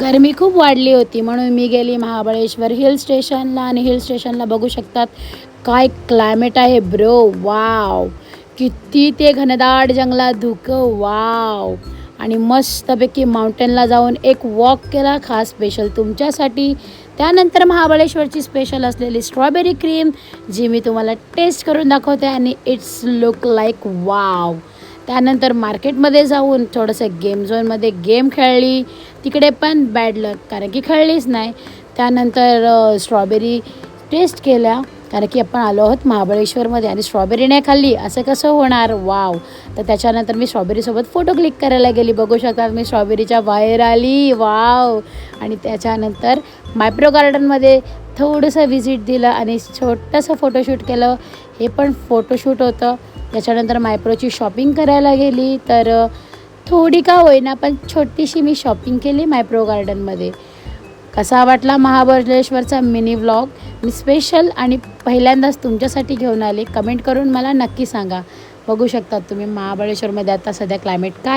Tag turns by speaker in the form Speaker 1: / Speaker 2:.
Speaker 1: गरमी खूप वाढली होती म्हणून मी गेली महाबळेश्वर हिल स्टेशनला आणि हिल स्टेशनला बघू शकतात काय क्लायमेट आहे ब्रो. वाव, किती ते घनदाट जंगलात धुकं. वाव, आणि मस्तपैकी माउंटेनला जाऊन एक वॉक केला खास स्पेशल तुमच्यासाठी. त्यानंतर महाबळेश्वरची स्पेशल असलेली स्ट्रॉबेरी क्रीम जी मी तुम्हाला टेस्ट करून दाखवते आणि इट्स लुक लाईक वाव. त्यानंतर मार्केटमध्ये जाऊन थोडंसं गेम झोनमध्ये गेम खेळली, तिकडे पण बॅड लक कारण की खेळलीच नाही. त्यानंतर स्ट्रॉबेरी टेस्ट केल्या कारण की आपण आलो आहोत महाबळेश्वरमध्ये आणि स्ट्रॉबेरी नाही खाल्ली असं कसं होणार. वाव, तर त्याच्यानंतर मी स्ट्रॉबेरीसोबत फोटो क्लिक करायला गेली. बघू शकतात मी स्ट्रॉबेरीच्या बाहेर आली. वाव, आणि त्याच्यानंतर मायप्रो गार्डनमध्ये थोडंसं व्हिजिट दिलं आणि छोटंसं फोटोशूट केलं. हे पण फोटोशूट होतं. त्याच्यानंतर मायप्रोची शॉपिंग करायला गेली, तर थोडी का होईना पण छोटीशी मी शॉपिंग केली मायप्रो गार्डनमध्ये. कसा वाटला महाबळेश्वरचा मिनी व्लॉग मी स्पेशल आणि पहिल्यांदाच तुमच्यासाठी घेऊन आले. कमेंट करून मला नक्की सांगा. बघू शकता तुम्ही महाबळेश्वरमध्ये आता सध्या क्लायमेट काय